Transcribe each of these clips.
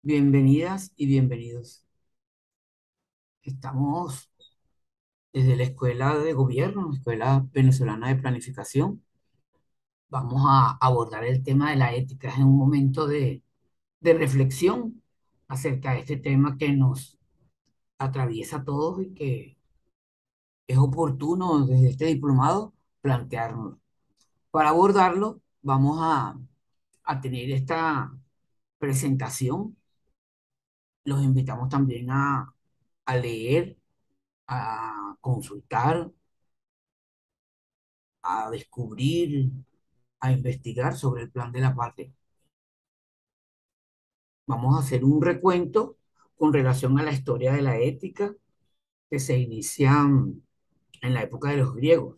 Bienvenidas y bienvenidos. Estamos desde la Escuela de Gobierno, Escuela Venezolana de Planificación. Vamos a abordar el tema de la ética en un momento de reflexión acerca de este tema que nos atraviesa a todos y que es oportuno desde este diplomado plantearnos. Para abordarlo, vamos a tener esta presentación. Los invitamos también a leer, a consultar, a descubrir, a investigar sobre el plan de la patria. Vamos a hacer un recuento con relación a la historia de la ética que se inicia en la época de los griegos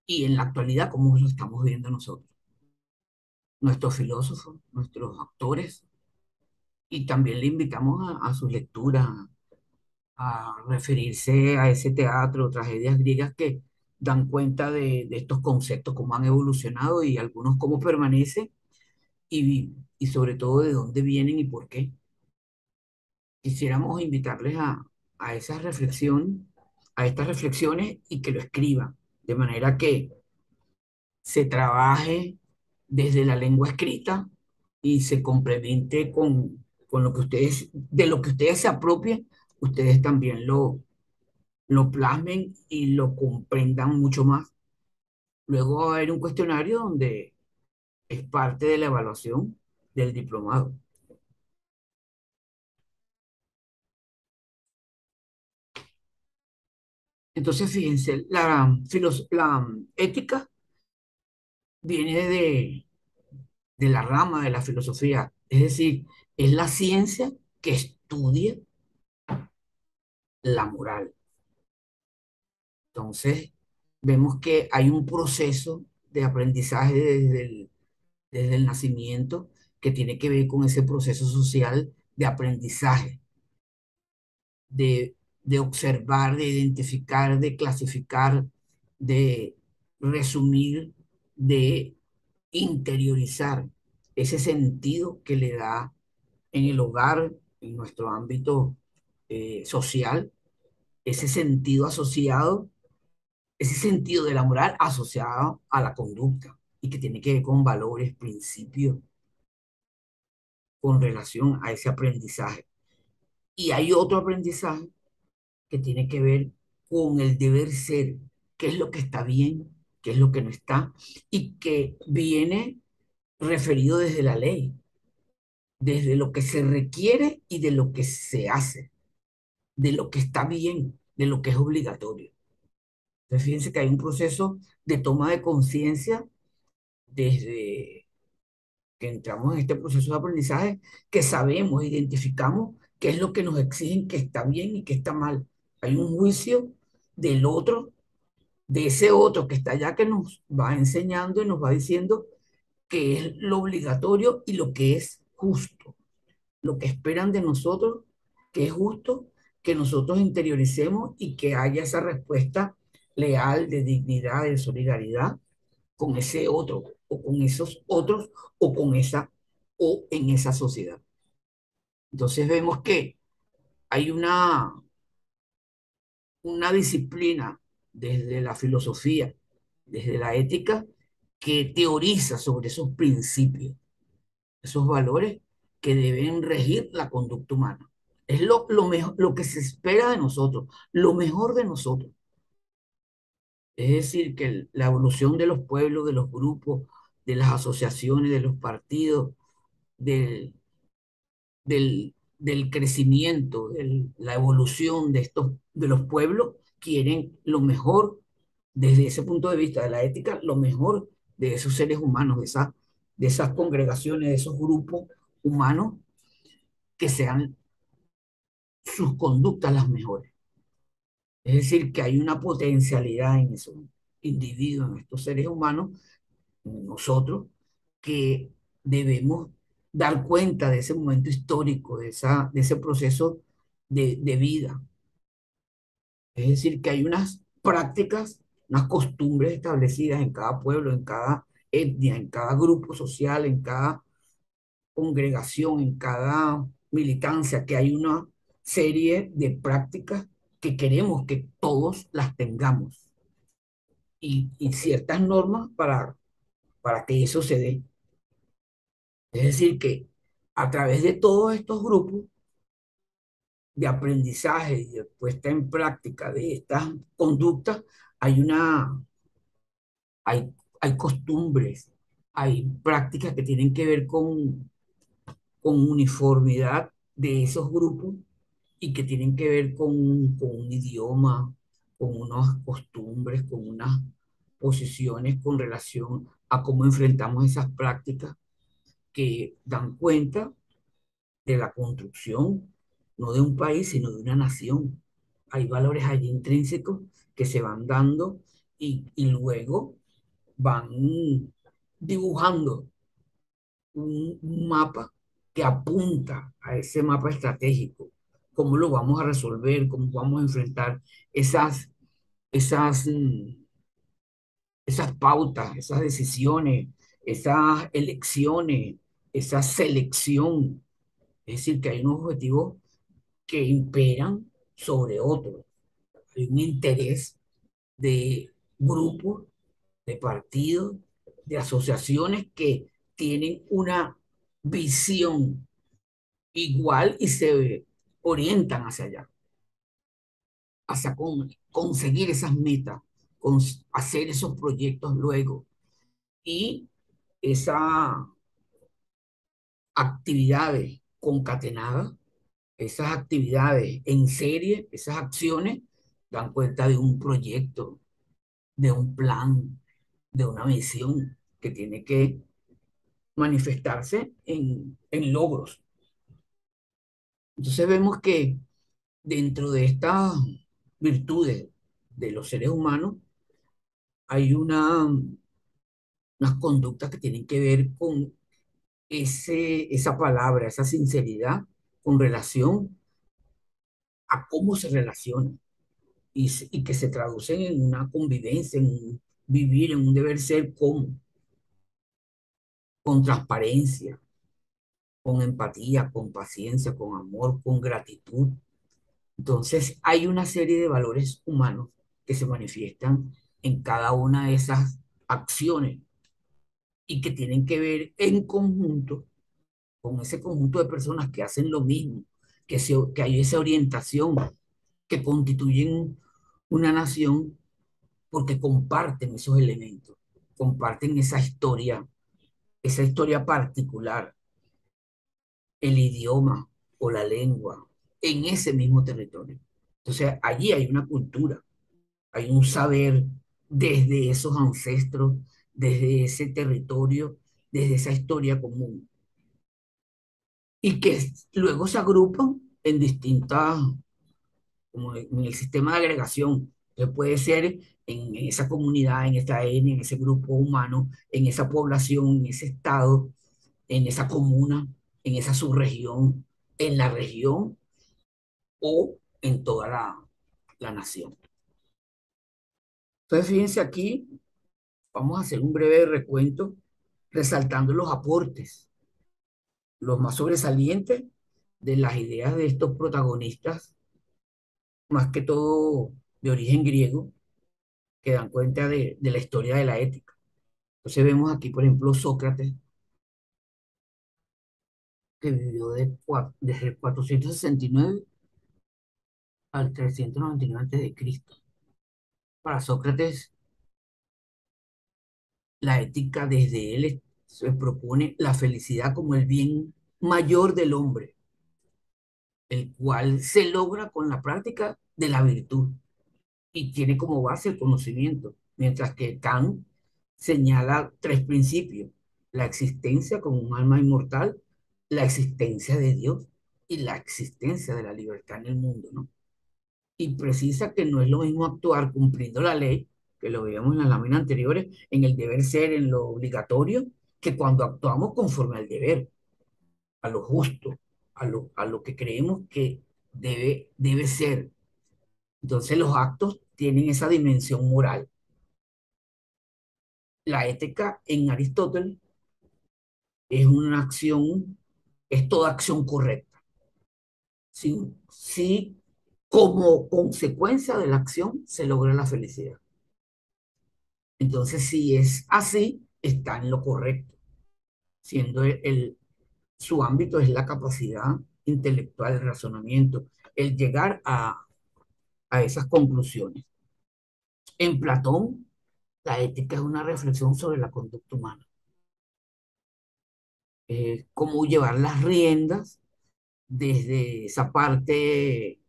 y en la actualidad, como lo estamos viendo nosotros, nuestros filósofos, nuestros autores, y también le invitamos a sus lecturas, a referirse a ese teatro, tragedias griegas que dan cuenta de estos conceptos, cómo han evolucionado y algunos cómo permanecen y sobre todo de dónde vienen y por qué. Quisiéramos invitarles a esa reflexión, a estas reflexiones y que lo escriban, de manera que se trabaje desde la lengua escrita y se complemente con lo que ustedes, de lo que ustedes se apropien, ustedes también lo plasmen y lo comprendan mucho más. Luego va a haber un cuestionario donde es parte de la evaluación del diplomado. Entonces, fíjense, la ética viene de la rama de la filosofía, es decir, es la ciencia que estudia la moral. Entonces, vemos que hay un proceso de aprendizaje desde el nacimiento que tiene que ver con ese proceso social de aprendizaje, de observar, de identificar, de clasificar, de resumir, de interiorizar ese sentido que le da en el hogar, en nuestro ámbito social, ese sentido asociado, ese sentido de la moral asociado a la conducta y que tiene que ver con valores, principios, con relación a ese aprendizaje. Y hay otro aprendizaje que tiene que ver con el deber ser, qué es lo que está bien, qué es lo que no está, y que viene referido desde la ley, desde lo que se requiere y de lo que se hace, de lo que está bien, de lo que es obligatorio. Entonces, fíjense que hay un proceso de toma de conciencia desde que entramos en este proceso de aprendizaje, que sabemos, identificamos qué es lo que nos exigen que está bien y que está mal. Hay un juicio del otro, de ese otro que está allá, que nos va enseñando y nos va diciendo qué es lo obligatorio y lo que es justo, lo que esperan de nosotros, que es justo que nosotros interioricemos y que haya esa respuesta leal de dignidad, de solidaridad con ese otro o con esos otros o con esa o en esa sociedad. Entonces vemos que hay una disciplina desde la filosofía, desde la ética, que teoriza sobre esos principios, esos valores que deben regir la conducta humana. Es lo mejor, lo que se espera de nosotros, lo mejor de nosotros. Es decir, que la evolución de los pueblos, de los grupos, de las asociaciones, de los partidos, del, del crecimiento, de la evolución de de los pueblos, quieren lo mejor desde ese punto de vista de la ética, lo mejor de esos seres humanos, de esas congregaciones, de esos grupos humanos, que sean sus conductas las mejores. Es decir, que hay una potencialidad en esos individuos, en estos seres humanos, en nosotros, que debemos dar cuenta de ese momento histórico, de ese proceso de vida. Es decir, que hay unas prácticas, unas costumbres establecidas en cada pueblo, en cada etnia, en cada grupo social, en cada congregación, en cada militancia, que hay una serie de prácticas que queremos que todos las tengamos y ciertas normas para que eso se dé. Es decir, que a través de todos estos grupos de aprendizaje y de puesta en práctica de estas conductas, hay hay, hay costumbres, hay prácticas que tienen que ver con uniformidad de esos grupos y que tienen que ver con un idioma, con unas costumbres, con unas posiciones con relación a cómo enfrentamos esas prácticas que dan cuenta de la construcción, no de un país, sino de una nación. Hay valores allí intrínsecos que se van dando y luego van dibujando un mapa que apunta a ese mapa estratégico. ¿Cómo lo vamos a resolver? ¿Cómo vamos a enfrentar esas, esas pautas, esas decisiones, esas elecciones, esa selección? Es decir, que hay unos objetivos que imperan sobre otros. Hay un interés de grupos, de partidos, de asociaciones que tienen una visión igual y se orientan hacia allá, hacia conseguir esas metas, hacer esos proyectos luego. Y esas actividades concatenadas, esas actividades en serie, esas acciones, dan cuenta de un proyecto, de un plan, de una misión que tiene que manifestarse en logros. Entonces vemos que dentro de estas virtudes de los seres humanos hay unas conductas que tienen que ver con esa palabra, esa sinceridad con relación a cómo se relacionan y que se traducen en una convivencia, en un vivir, en un deber ser con transparencia, con empatía, con paciencia, con amor, con gratitud. Entonces, hay una serie de valores humanos que se manifiestan en cada una de esas acciones y que tienen que ver en conjunto con ese conjunto de personas que hacen lo mismo, que hay esa orientación, que constituyen una nación porque comparten esos elementos, comparten esa historia particular, el idioma o la lengua en ese mismo territorio. Entonces, allí hay una cultura, hay un saber desde esos ancestros, desde ese territorio, desde esa historia común, y que luego se agrupan en distintas, como en el sistema de agregación. Entonces puede ser en esa comunidad, en esta etnia, en ese grupo humano, en esa población, en ese estado, en esa comuna, en esa subregión, en la región o en toda la nación. Entonces, fíjense aquí, vamos a hacer un breve recuento resaltando los aportes, los más sobresalientes de las ideas de estos protagonistas, más que todo de origen griego, que dan cuenta de la historia de la ética. Entonces vemos aquí, por ejemplo, Sócrates, que vivió desde el 469 al 399 antes de Cristo. Para Sócrates, la ética desde él se propone la felicidad como el bien mayor del hombre, el cual se logra con la práctica de la virtud y tiene como base el conocimiento, mientras que Kant señala tres principios: la existencia como un alma inmortal, la existencia de Dios y la existencia de la libertad en el mundo, ¿no? Y precisa que no es lo mismo actuar cumpliendo la ley, que lo veíamos en las láminas anteriores, en el deber ser, en lo obligatorio, que cuando actuamos conforme al deber, a lo justo, a lo que creemos que debe ser. Entonces los actos tienen esa dimensión moral. La ética en Aristóteles es una acción, es toda acción correcta. Si como consecuencia de la acción se logra la felicidad. Entonces, si es así, está en lo correcto, siendo su ámbito es la capacidad intelectual, el razonamiento, el llegar a esas conclusiones. En Platón, la ética es una reflexión sobre la conducta humana, cómo llevar las riendas desde esa parte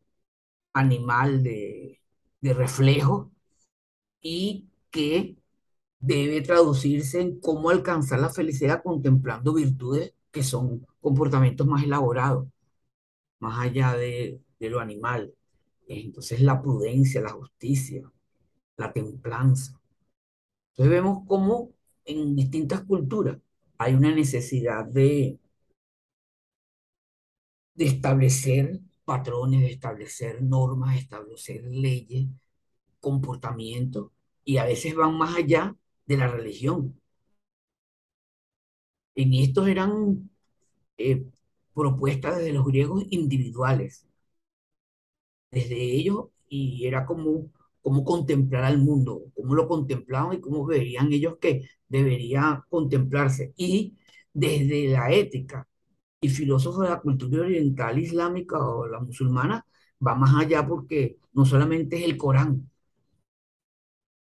animal de reflejo y que debe traducirse en cómo alcanzar la felicidad contemplando virtudes que son comportamientos más elaborados, más allá de lo animal. Entonces la prudencia, la justicia, la templanza. Entonces vemos cómo en distintas culturas hay una necesidad de establecer patrones, de establecer normas, de establecer leyes, comportamientos, y a veces van más allá de la religión. En estos eran eh, propuestas desde los griegos individuales, desde ellos, y era como contemplar al mundo, cómo lo contemplaban y cómo veían ellos que debería contemplarse. Y desde la ética y filósofos de la cultura oriental islámica o la musulmana, va más allá porque no solamente es el Corán,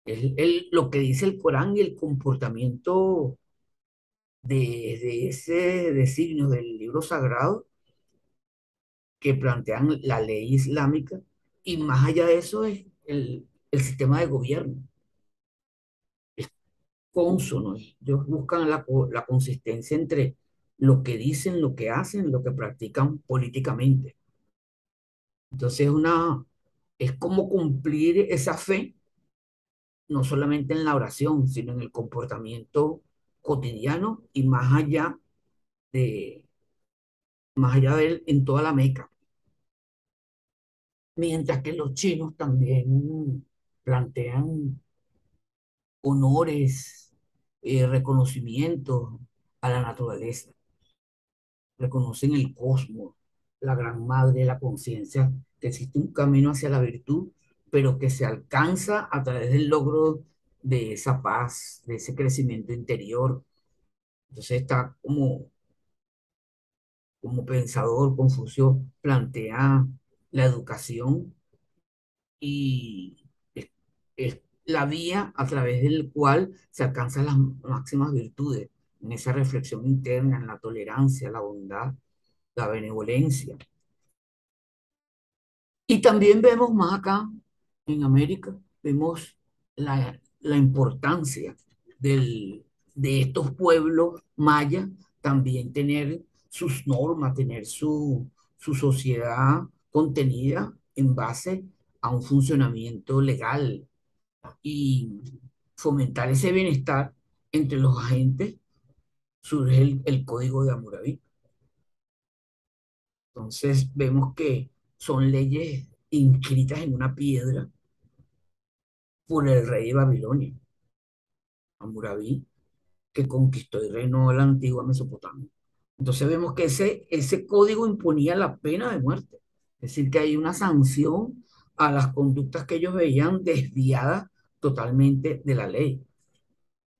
es lo que dice el Corán y el comportamiento de ese designio del libro sagrado que plantean la ley islámica, y más allá de eso es el sistema de gobierno. Es cónsono. Ellos buscan la consistencia entre lo que dicen, lo que hacen, lo que practican políticamente. Entonces, es como cumplir esa fe, no solamente en la oración, sino en el comportamiento cotidiano y de, más allá de él, en toda la Meca. Mientras que los chinos también plantean honores, reconocimientos a la naturaleza, reconocen el cosmos, la gran madre, la conciencia, que existe un camino hacia la virtud, pero que se alcanza a través del logro de esa paz, de ese crecimiento interior. Entonces está como pensador, Confucio plantea la educación y es, es la vía a través del cual se alcanzan las máximas virtudes en esa reflexión interna, en la tolerancia, la bondad, la benevolencia. Y también vemos más acá en América, vemos la importancia de estos pueblos mayas también tener sus normas, tener su sociedad contenida en base a un funcionamiento legal y fomentar ese bienestar entre los agentes, surge el Código de Hammurabi. Entonces vemos que son leyes inscritas en una piedra por el rey de Babilonia, Hammurabi, que conquistó y reinó la antigua Mesopotamia. Entonces vemos que ese código imponía la pena de muerte. Es decir, que hay una sanción a las conductas que ellos veían desviadas totalmente de la ley.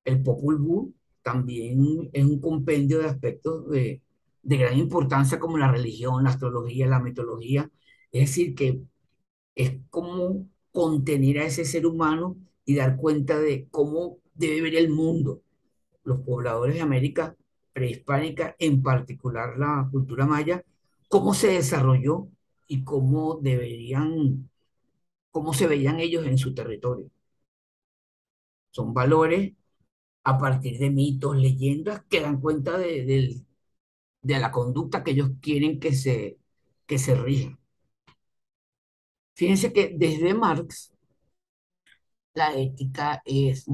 El Popol Vuh también es un compendio de aspectos de gran importancia como la religión, la astrología, la mitología. Es decir, que es como contener a ese ser humano y dar cuenta de cómo debe ver el mundo. Los pobladores de América prehispánica, en particular la cultura maya, cómo se desarrolló y cómo se veían ellos en su territorio. Son valores a partir de mitos, leyendas que dan cuenta de la conducta que ellos quieren que se rija. Fíjense que desde Marx la ética es,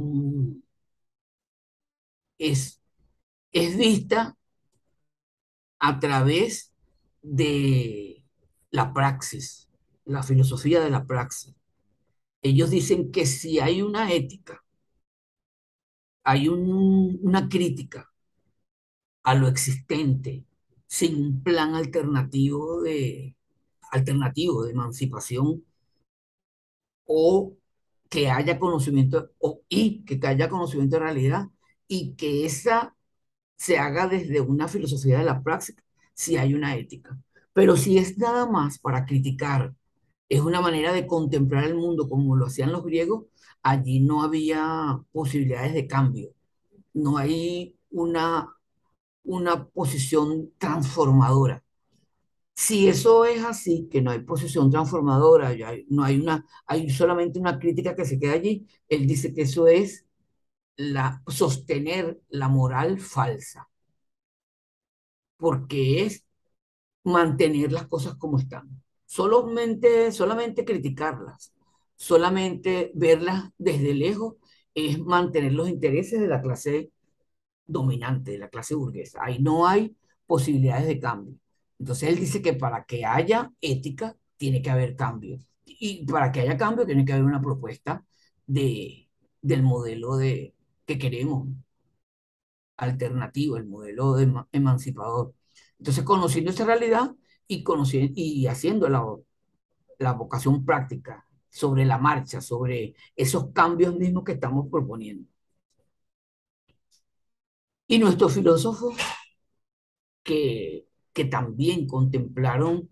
es vista a través de la praxis, la filosofía de la praxis. Ellos dicen que si hay una ética, hay una crítica a lo existente, sin un plan alternativo de emancipación o que haya conocimiento que haya conocimiento de realidad y que esa se haga desde una filosofía de la práctica, si hay una ética. Pero si es nada más para criticar, es una manera de contemplar el mundo como lo hacían los griegos, allí no había posibilidades de cambio, no hay una posición transformadora. Si eso es así, que no hay posición transformadora, no hay hay solamente una crítica que se queda allí, él dice que eso es sostener la moral falsa, porque es mantener las cosas como están. Solamente criticarlas, solamente verlas desde lejos, es mantener los intereses de la clase dominante, de la clase burguesa. Ahí no hay posibilidades de cambio. Entonces él dice que para que haya ética tiene que haber cambio. Y para que haya cambio tiene que haber una propuesta de, del modelo que queremos, alternativo, el modelo emancipador. Entonces, conociendo esa realidad y haciendo la vocación práctica sobre la marcha, sobre esos cambios mismos que estamos proponiendo. Y nuestros filósofos que también contemplaron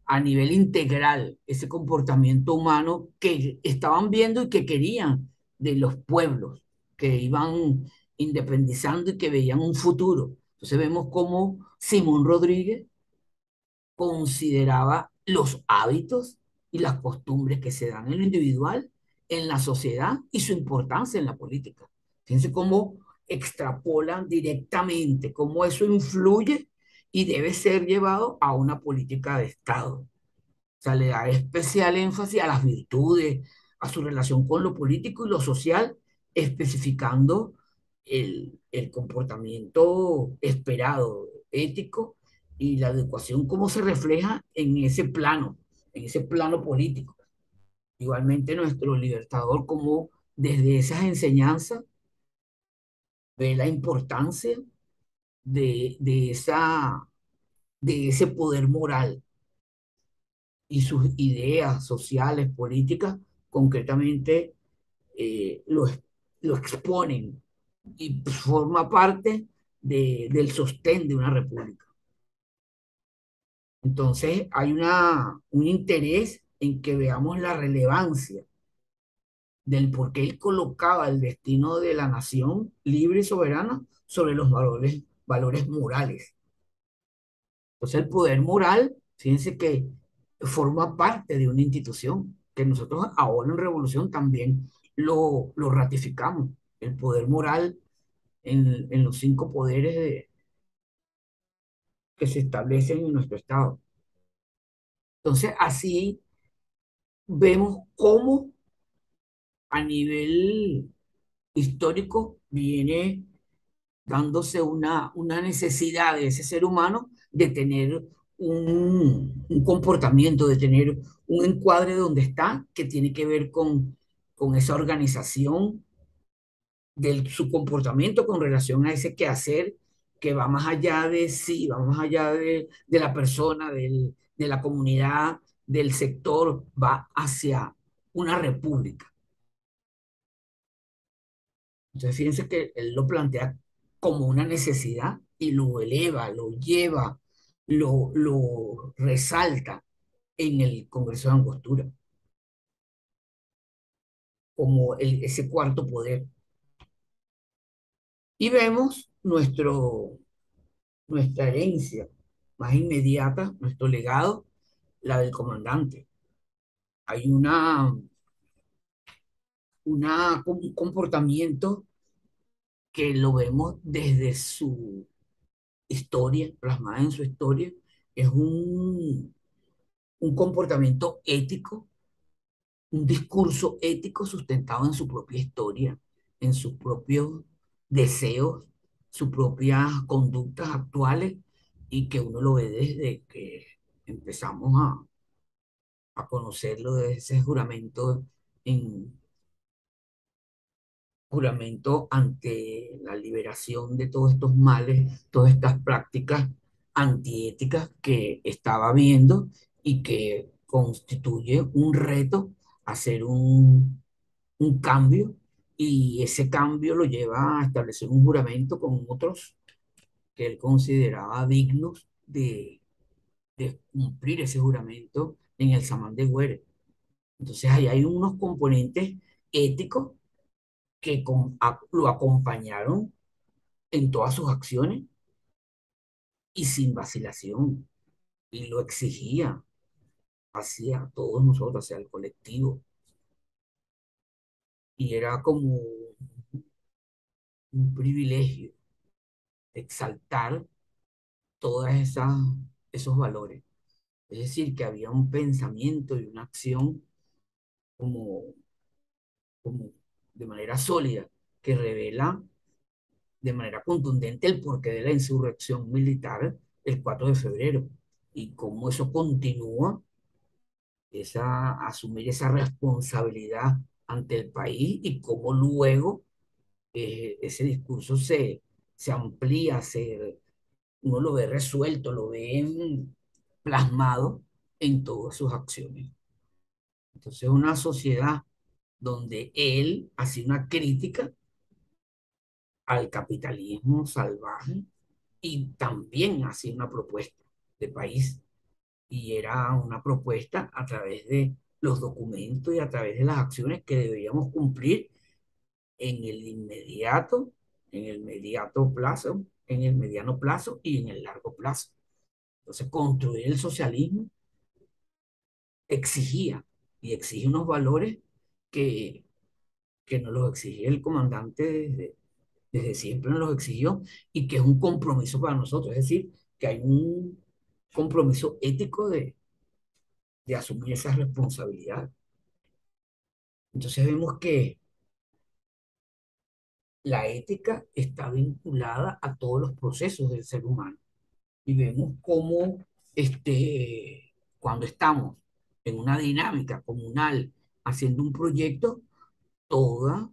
a nivel integral ese comportamiento humano que estaban viendo y que querían de los pueblos que iban independizando y que veían un futuro. Entonces vemos cómo Simón Rodríguez consideraba los hábitos y las costumbres que se dan en lo individual, en la sociedad y su importancia en la política. Fíjense cómo extrapolan directamente, cómo eso influye y debe ser llevado a una política de Estado. O sea, le da especial énfasis a las virtudes, a su relación con lo político y lo social, especificando el comportamiento esperado, ético, y la adecuación, cómo se refleja en ese plano político. Igualmente nuestro libertador, como desde esas enseñanzas ve la importancia de ese poder moral y sus ideas sociales, políticas, concretamente eh, lo, lo exponen y forma parte del sostén de una república. Entonces hay un interés en que veamos la relevancia del por qué él colocaba el destino de la nación libre y soberana sobre los valores morales. Entonces el poder moral, fíjense que forma parte de una institución, que nosotros ahora en Revolución también lo ratificamos. El poder moral en los cinco poderes que se establecen en nuestro Estado. Entonces así vemos cómo a nivel histórico viene dándose una necesidad de ese ser humano de tener un comportamiento, de tener un encuadre donde está, que tiene que ver con esa organización de su comportamiento con relación a ese quehacer que va más allá de sí, va más allá de la persona, de la comunidad, del sector, va hacia una república. Entonces, fíjense que él lo plantea como una necesidad y lo eleva, lo lleva, lo resalta en el Congreso de Angostura, como ese cuarto poder. Y vemos nuestra herencia más inmediata, nuestro legado, la del comandante. Hay un comportamiento que lo vemos desde su historia, plasmada en su historia, es un comportamiento ético, un discurso ético sustentado en su propia historia, en sus propios deseos, sus propias conductas actuales y que uno lo ve desde que empezamos a conocerlo, de ese juramento en, juramento ante la liberación de todos estos males, todas estas prácticas antiéticas que estaba viendo y que constituye un reto hacer un cambio, y ese cambio lo lleva a establecer un juramento con otros que él consideraba dignos de cumplir ese juramento en el Samán de Güere. Entonces ahí hay unos componentes éticos que lo acompañaron en todas sus acciones y sin vacilación, y lo exigía hacia todos nosotros, hacia el colectivo, y era como un privilegio exaltar todas esos valores. Es decir, que había un pensamiento y una acción como, como de manera sólida que revela de manera contundente el porqué de la insurrección militar el 4 de febrero y cómo eso continúa, asumir esa responsabilidad ante el país, y cómo luego ese discurso se amplía, uno lo ve resuelto, lo ve plasmado en todas sus acciones. Entonces, una sociedad donde él hacía una crítica al capitalismo salvaje y también hacía una propuesta de país, y era una propuesta a través de los documentos y a través de las acciones que deberíamos cumplir en el inmediato, en el inmediato plazo, en el mediano plazo y en el largo plazo. Entonces, construir el socialismo exigía y exige unos valores que, que nos los exigía el comandante desde siempre, nos los exigió, y que es un compromiso para nosotros. Es decir, que hay un compromiso ético de asumir esa responsabilidad. Entonces vemos que la ética está vinculada a todos los procesos del ser humano, y vemos cómo cuando estamos en una dinámica comunal haciendo un proyecto, todas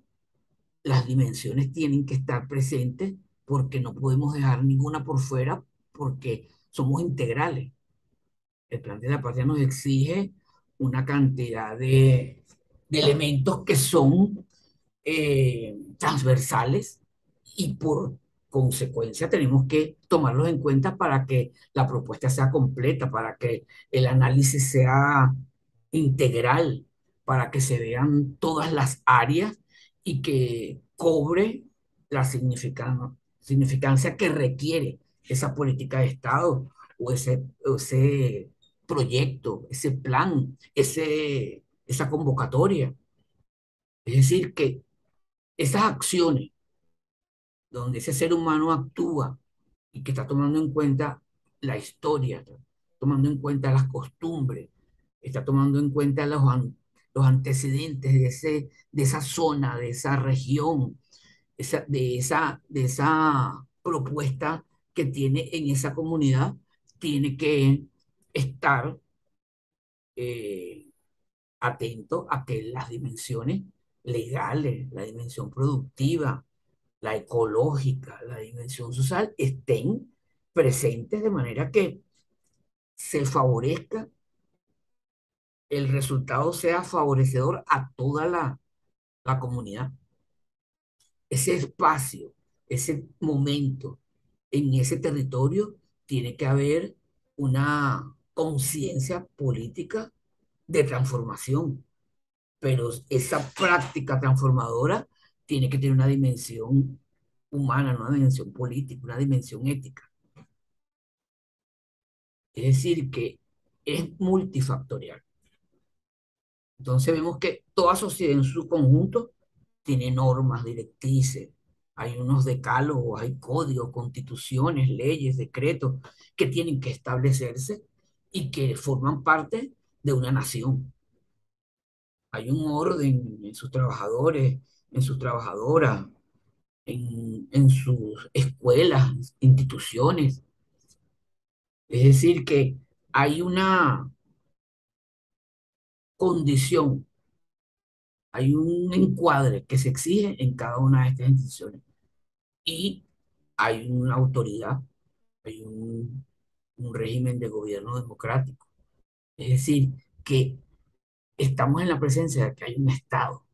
las dimensiones tienen que estar presentes, porque no podemos dejar ninguna por fuera, porque somos integrales. El plan de la patria nos exige una cantidad de elementos que son transversales, y por consecuencia tenemos que tomarlos en cuenta para que la propuesta sea completa, para que el análisis sea integral, para que se vean todas las áreas y que cobre la significancia que requiere esa política de Estado, o ese proyecto, ese plan, esa convocatoria. Es decir, que esas acciones donde ese ser humano actúa y que está tomando en cuenta la historia, está tomando en cuenta las costumbres, está tomando en cuenta los antecedentes de esa zona, de esa región, de esa propuesta que tiene en esa comunidad, tiene que estar eh, atento a que las dimensiones legales, la dimensión productiva, la ecológica, la dimensión social estén presentes, de manera que se favorezca, el resultado sea favorecedor a toda la comunidad. Ese espacio, ese momento, en ese territorio, tiene que haber una conciencia política de transformación, pero esa práctica transformadora tiene que tener una dimensión humana, no una dimensión política, una dimensión ética. Es decir, que es multifactorial. Entonces vemos que toda sociedad en su conjunto tiene normas, directrices, hay unos decálogos, hay códigos, constituciones, leyes, decretos que tienen que establecerse y que forman parte de una nación. Hay un orden en sus trabajadores, en sus trabajadoras, en sus escuelas, instituciones. Es decir, que hay una condición Hay un encuadre que se exige en cada una de estas instituciones y hay una autoridad, hay un régimen de gobierno democrático. Es decir, que estamos en la presencia de que hay un Estado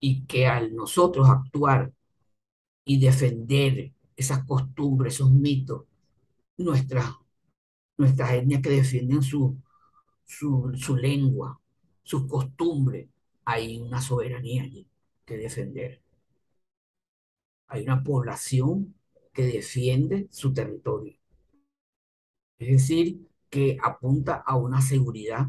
y que al nosotros actuar y defender esas costumbres, esos mitos, nuestras, nuestras etnias que defienden su lengua, sus costumbres, hay una soberanía allí que defender. Hay una población que defiende su territorio. Es decir, que apunta a una seguridad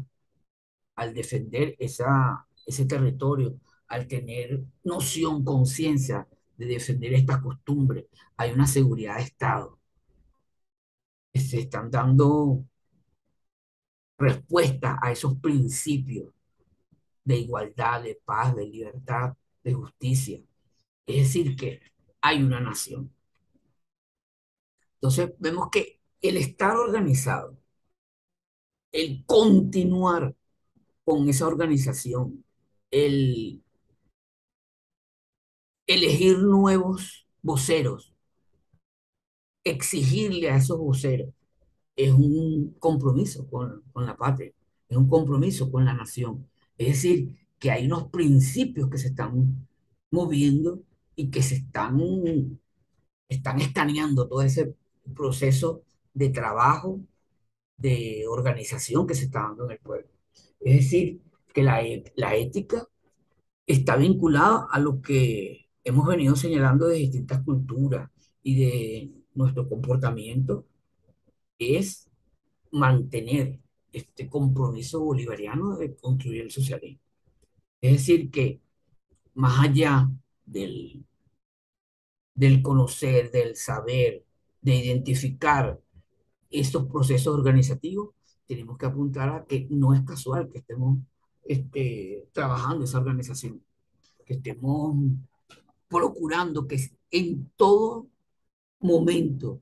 al defender ese territorio, al tener noción, conciencia de defender estas costumbres. Hay una seguridad de Estado. Se están dando respuesta a esos principios de igualdad, de paz, de libertad, de justicia. Es decir, que hay una nación. Entonces, vemos que el estar organizado, el continuar con esa organización, el elegir nuevos voceros, exigirle a esos voceros, es un compromiso con la patria, es un compromiso con la nación. Es decir, que hay unos principios que se están moviendo y que están escaneando todo ese proceso de trabajo, de organización que se está dando en el pueblo. Es decir, que la ética está vinculada a lo que hemos venido señalando de distintas culturas y de nuestro comportamiento, es mantener este compromiso bolivariano de construir el socialismo. Es decir, que más allá del conocer, del saber, de identificar estos procesos organizativos, tenemos que apuntar a que no es casual que estemos trabajando esa organización, que estemos procurando que en todo momento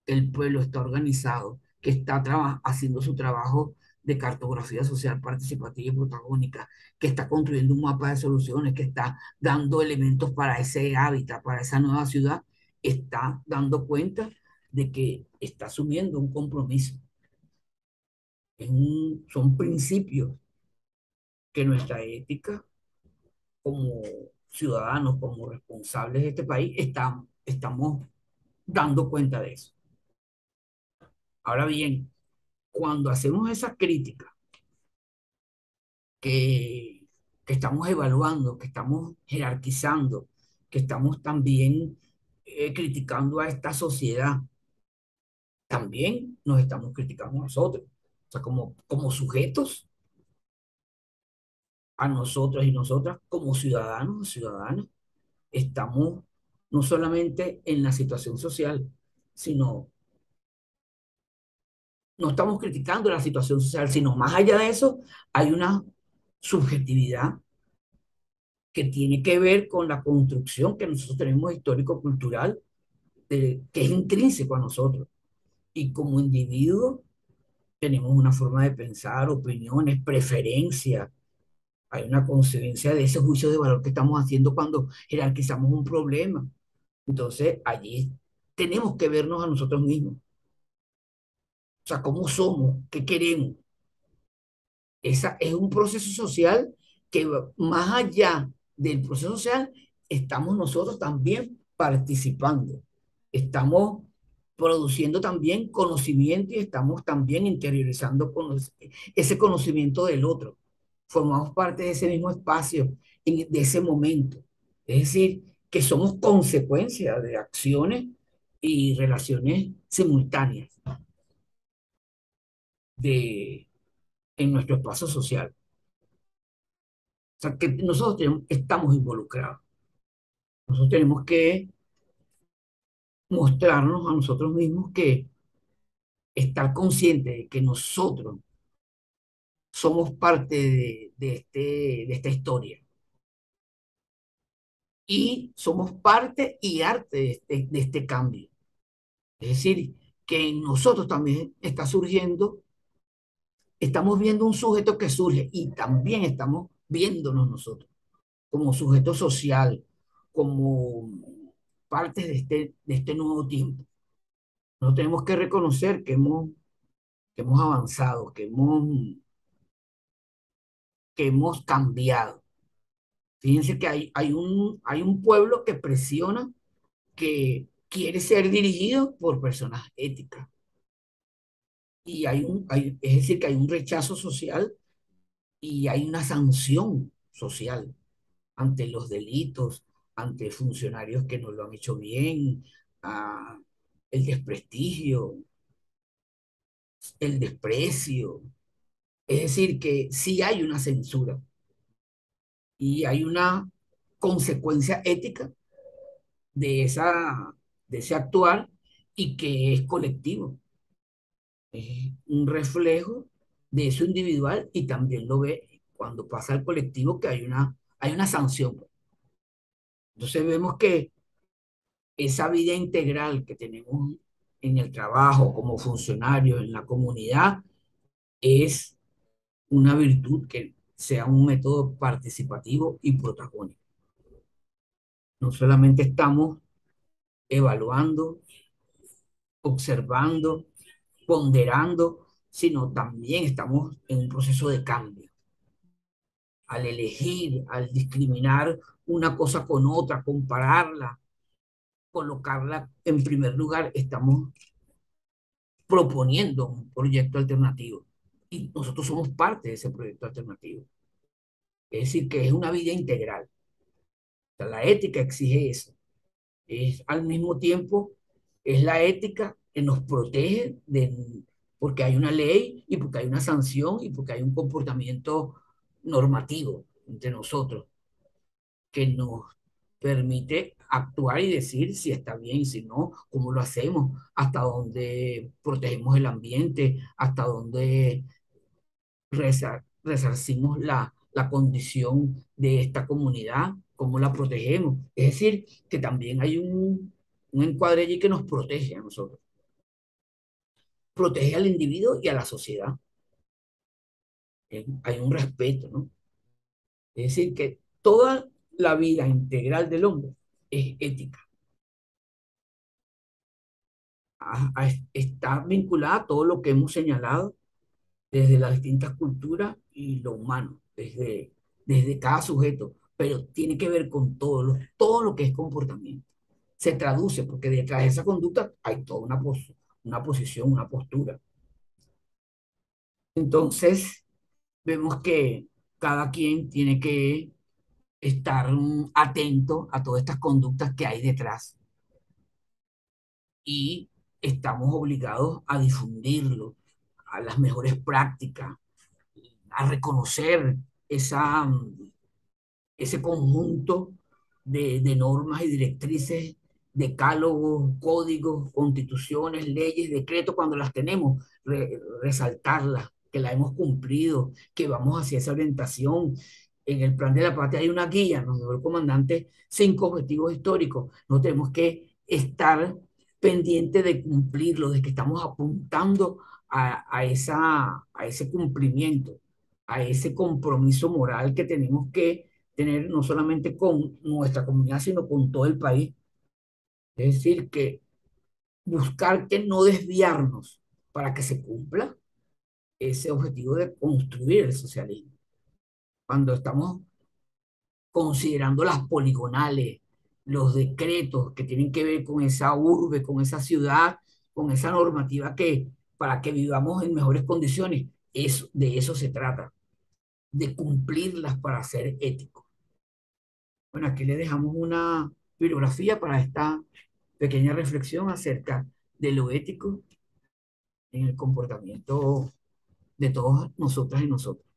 el pueblo está organizado, que está haciendo su trabajo de cartografía social participativa y protagónica, que está construyendo un mapa de soluciones, que está dando elementos para ese hábitat, para esa nueva ciudad, está dando cuenta de que está asumiendo un compromiso. Son principios que nuestra ética como ciudadanos, como responsables de este país, estamos dando cuenta de eso. Ahora bien, cuando hacemos esa crítica que, que estamos evaluando, que estamos jerarquizando, que estamos también criticando a esta sociedad, también nos estamos criticando a nosotros. O sea, como sujetos, a nosotros y nosotras, como ciudadanos o ciudadanas, estamos no solamente en la situación social, sino no estamos criticando la situación social, sino más allá de eso, hay una subjetividad que tiene que ver con la construcción que nosotros tenemos histórico-cultural, que es intrínseco a nosotros. Y como individuos tenemos una forma de pensar, opiniones, preferencias. Hay una concedencia de ese juicio de valor que estamos haciendo cuando jerarquizamos un problema. Entonces, allí tenemos que vernos a nosotros mismos. O sea, cómo somos, qué queremos. Esa es un proceso social que más allá del proceso social, estamos nosotros también participando. Estamos produciendo también conocimiento y estamos también interiorizando ese conocimiento del otro. Formamos parte de ese mismo espacio, de ese momento. Es decir, que somos consecuencia de acciones y relaciones simultáneas en nuestro espacio social. O sea, que nosotros estamos involucrados. Nosotros tenemos que mostrarnos a nosotros mismos que estar conscientes de que nosotros somos parte de esta historia y somos parte y arte de este cambio. Es decir, que en nosotros también está surgiendo, estamos viendo un sujeto que surge y también estamos viéndonos nosotros como sujeto social, como parte de este nuevo tiempo. No tenemos que reconocer que hemos avanzado, que hemos cambiado. Fíjense que hay un pueblo que presiona, que quiere ser dirigido por personas éticas. Y es decir, que hay un rechazo social y hay una sanción social ante los delitos, ante funcionarios que no lo han hecho bien, ah, el desprestigio, el desprecio. Es decir, que sí hay una censura y hay una consecuencia ética de de ese actuar y que es colectivo. Es un reflejo de eso individual y también lo ve cuando pasa al colectivo que hay una sanción. Entonces vemos que esa vida integral que tenemos en el trabajo, como funcionarios, en la comunidad, es una virtud que sea un método participativo y protagónico. No solamente estamos evaluando, observando, ponderando, sino también estamos en un proceso de cambio. Al elegir, al discriminar una cosa con otra, compararla, colocarla en primer lugar, estamos proponiendo un proyecto alternativo y nosotros somos parte de ese proyecto alternativo. Es decir, que es una vida integral. O sea, la ética exige eso. Es al mismo tiempo, es la ética que nos protege porque hay una ley y porque hay una sanción y porque hay un comportamiento normativo entre nosotros que nos permite actuar y decir si está bien, si no, cómo lo hacemos, hasta dónde protegemos el ambiente, hasta dónde resarcimos la condición de esta comunidad, cómo la protegemos. Es decir, que también hay un encuadre allí que nos protege a nosotros, protege al individuo y a la sociedad. Hay un respeto, ¿no? Es decir, que toda la vida integral del hombre es ética. Está vinculada a todo lo que hemos señalado desde las distintas culturas y lo humano, desde cada sujeto, pero tiene que ver con todo lo que es comportamiento. Se traduce porque detrás de esa conducta hay toda una posición, una postura. Entonces, vemos que cada quien tiene que estar atento a todas estas conductas que hay detrás y estamos obligados a difundirlo, a las mejores prácticas, a reconocer esa, ese conjunto de normas y directrices, decálogos, códigos, constituciones, leyes, decretos, cuando las tenemos, resaltarlas, que las hemos cumplido, que vamos hacia esa orientación. En el plan de la patria hay una guía, nos dio el comandante 5 objetivos históricos. No tenemos que estar pendiente de cumplirlo, de que estamos apuntando a ese cumplimiento, a ese compromiso moral que tenemos que tener no solamente con nuestra comunidad, sino con todo el país. Es decir, que buscar que no desviarnos para que se cumpla ese objetivo de construir el socialismo. Cuando estamos considerando las poligonales, los decretos que tienen que ver con esa urbe, con esa ciudad, con esa normativa que para que vivamos en mejores condiciones, de eso se trata, de cumplirlas para ser éticos. Bueno, aquí le dejamos una bibliografía para esta pequeña reflexión acerca de lo ético en el comportamiento de todos nosotras y nosotros.